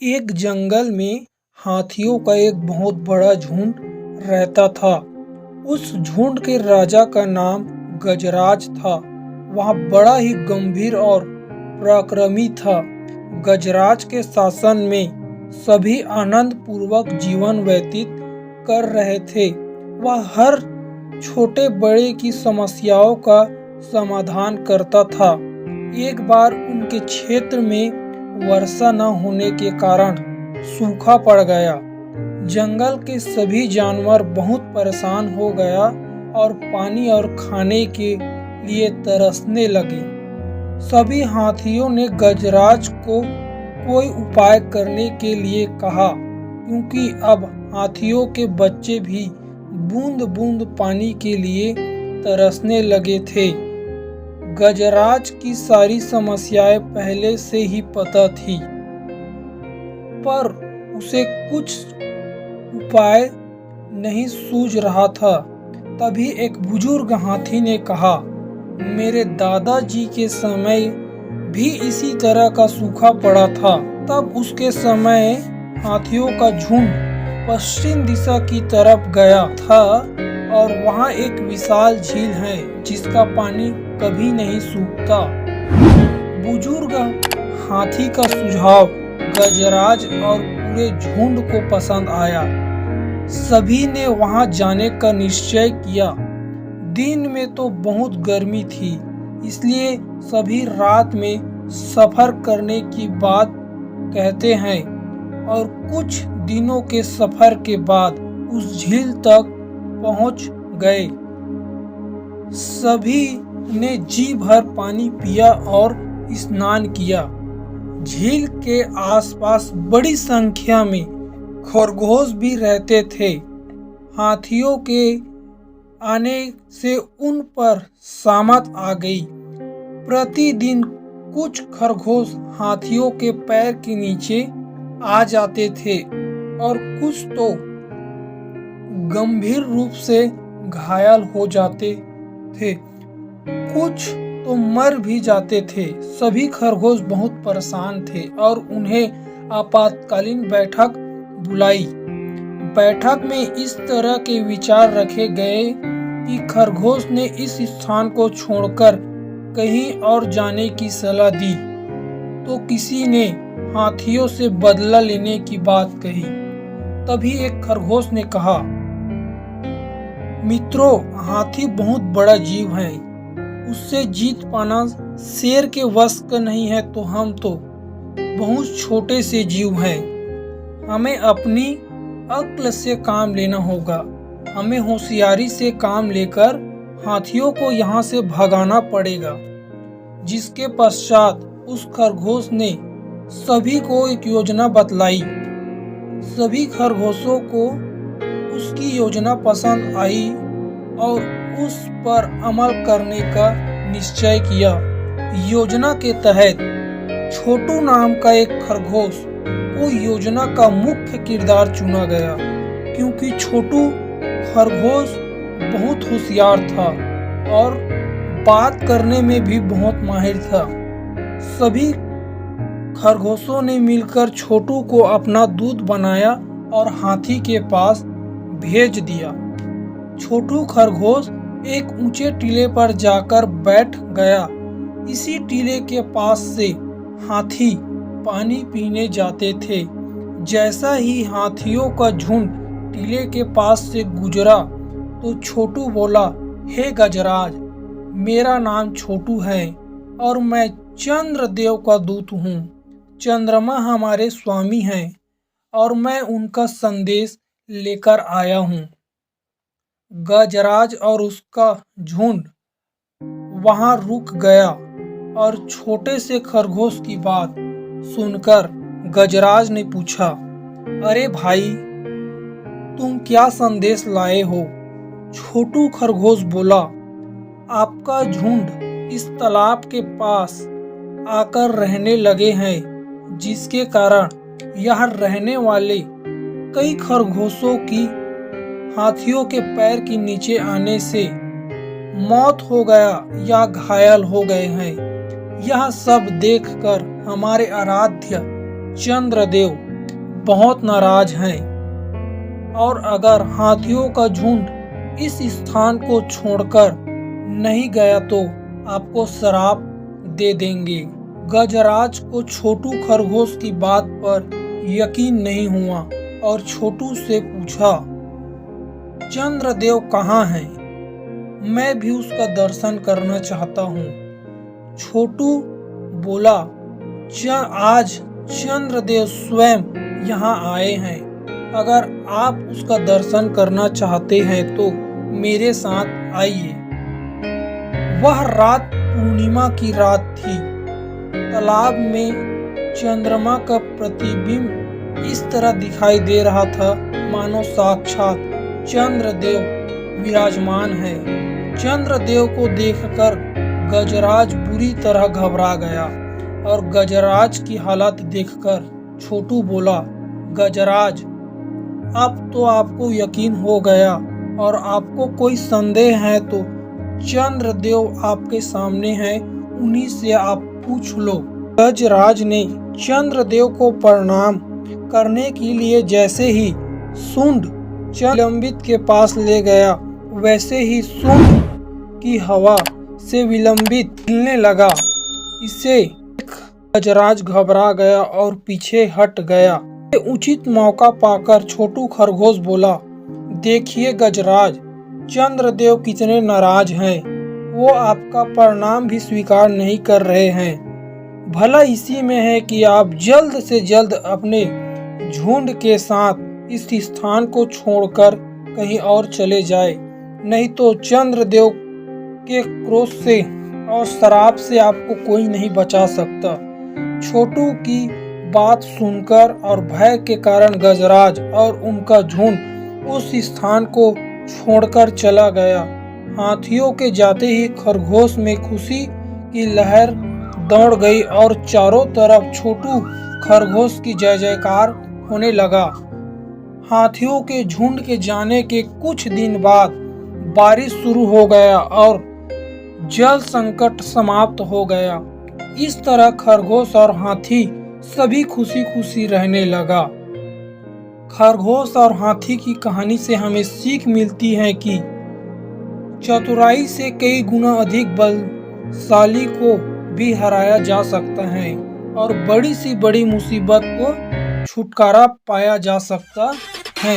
एक जंगल में हाथियों का एक बहुत बड़ा झुंड रहता था। उस झुंड के राजा का नाम गजराज था। वह बड़ा ही गंभीर और पराक्रमी था। गजराज के शासन में सभी आनंद पूर्वक जीवन व्यतीत कर रहे थे। वह हर छोटे बड़े की समस्याओं का समाधान करता था। एक बार उनके क्षेत्र में वर्षा न होने के कारण सूखा पड़ गया। जंगल के सभी जानवर बहुत परेशान हो गया और पानी और खाने के लिए तरसने लगे। सभी हाथियों ने गजराज को कोई उपाय करने के लिए कहा, क्योंकि अब हाथियों के बच्चे भी बूंद बूंद पानी के लिए तरसने लगे थे। गजराज की सारी समस्याएं पहले से ही पता थी, पर उसे कुछ उपाय नहीं सूझ रहा था। तभी एक बुजुर्ग हाथी ने कहा, मेरे दादाजी के समय भी इसी तरह का सूखा पड़ा था। तब उसके समय हाथियों का झुंड पश्चिम दिशा की तरफ गया था और वहाँ एक विशाल झील है जिसका पानी कभी नहीं सूखता। बुजुर्ग हाथी का सुझाव गजराज और पूरे झुंड को पसंद आया। सभी ने वहां जाने का निश्चय किया। दिन में तो बहुत गर्मी थी, इसलिए सभी रात में सफर करने की बात कहते हैं और कुछ दिनों के सफर के बाद उस झील तक पहुंच गए। सभी ने जी भर पानी पिया और स्नान किया। झील के आसपास बड़ी संख्या में खरगोश भी रहते थे। हाथियों के आने से उन पर सामत आ गई। प्रतिदिन कुछ खरगोश हाथियों के पैर के नीचे आ जाते थे और कुछ तो गंभीर रूप से घायल हो जाते थे, कुछ तो मर भी जाते थे। सभी खरगोश बहुत परेशान थे और उन्हें आपातकालीन बैठक बुलाई। बैठक में इस तरह के विचार रखे गए कि खरगोश ने इस स्थान को छोड़कर कहीं और जाने की सलाह दी, तो किसी ने हाथियों से बदला लेने की बात कही। तभी एक खरगोश ने कहा, मित्रों, हाथी बहुत बड़ा जीव है, उससे जीत पाना शेर के वश का नहीं है, तो हम तो बहुत छोटे से जीव हैं। हमें अपनी अक्ल से काम लेना होगा। हमें होशियारी से काम लेकर हाथियों को यहाँ से भगाना पड़ेगा। जिसके पश्चात उस खरगोश ने सभी को एक योजना बतलाई। सभी खरगोशों को उसकी योजना पसंद आई और उस पर अमल करने का निश्चय किया। योजना के तहत छोटू नाम का एक खरगोश को योजना का मुख्य किरदार चुना गया, क्योंकि छोटू खरगोश बहुत होशियार था और बात करने में भी बहुत माहिर था। सभी खरगोशों ने मिलकर छोटू को अपना दूत बनाया और हाथी के पास भेज दिया। छोटू खरगोश एक ऊंचे टीले पर जाकर बैठ गया। इसी टीले के पास से हाथी पानी पीने जाते थे। जैसा ही हाथियों का झुंड टीले के पास से गुजरा तो छोटू बोला, हे गजराज, मेरा नाम छोटू है और मैं चंद्रदेव का दूत हूँ। चंद्रमा हमारे स्वामी हैं और मैं उनका संदेश लेकर आया हूँ। गजराज और उसका झुंड वहां रुक गया और छोटे से खरगोश की बात सुनकर गजराज ने पूछा, अरे भाई, तुम क्या संदेश लाए हो? छोटू खरगोश बोला, आपका झुंड इस तालाब के पास आकर रहने लगे हैं, जिसके कारण यहाँ रहने वाले कई खरगोशों की हाथियों के पैर के नीचे आने से मौत हो गया या घायल हो गए हैं। यह सब देखकर हमारे आराध्य चंद्रदेव बहुत नाराज हैं और अगर हाथियों का झुंड इस स्थान को छोड़कर नहीं गया तो आपको श्राप दे देंगे। गजराज को छोटू खरगोश की बात पर यकीन नहीं हुआ और छोटू से पूछा, चंद्रदेव कहाँ हैं? मैं भी उसका दर्शन करना चाहता हूँ। छोटू बोला, आज चंद्रदेव स्वयं यहाँ आए हैं। अगर आप उसका दर्शन करना चाहते हैं तो मेरे साथ आइए। वह रात पूर्णिमा की रात थी। तालाब में चंद्रमा का प्रतिबिंब इस तरह दिखाई दे रहा था मानो साक्षात चंद्रदेव विराजमान है। चंद्रदेव को देखकर गजराज बुरी तरह घबरा गया और गजराज की हालत देखकर छोटू बोला, गजराज, अब तो आपको यकीन हो गया और आपको कोई संदेह है तो चंद्रदेव आपके सामने हैं, उन्हीं से आप पूछ लो। गजराज ने चंद्रदेव को प्रणाम करने के लिए जैसे ही सूंड विलंबित के पास ले गया वैसे ही सूंड की हवा से विलंबित हिलने लगा। इसे गजराज घबरा गया और पीछे हट गया। उचित मौका पाकर छोटू खरगोश बोला, देखिए गजराज, चंद्रदेव कितने नाराज हैं। वो आपका प्रणाम भी स्वीकार नहीं कर रहे हैं। भला इसी में है कि आप जल्द से जल्द अपने झुंड के साथ इस स्थान को छोड़कर कहीं और चले जाए, नहीं तो चंद्रदेव के क्रोध से और श्राप से आपको कोई नहीं बचा सकता। छोटू की बात सुनकर और भय के कारण गजराज और उनका झुंड उस स्थान को छोड़कर चला गया। हाथियों के जाते ही खरगोश में खुशी की लहर दौड़ गई और चारों तरफ छोटू खरगोश की जय जयकार होने लगा। हाथियों के झुंड के जाने के कुछ दिन बाद बारिश शुरू हो गया और जल संकट समाप्त हो गया। इस तरह खरगोश और हाथी सभी खुशी खुशी रहने लगा। खरगोश और हाथी की कहानी से हमें सीख मिलती है कि चतुराई से कई गुना अधिक बलशाली को भी हराया जा सकता है और बड़ी सी बड़ी मुसीबत को छुटकारा पाया जा सकता है।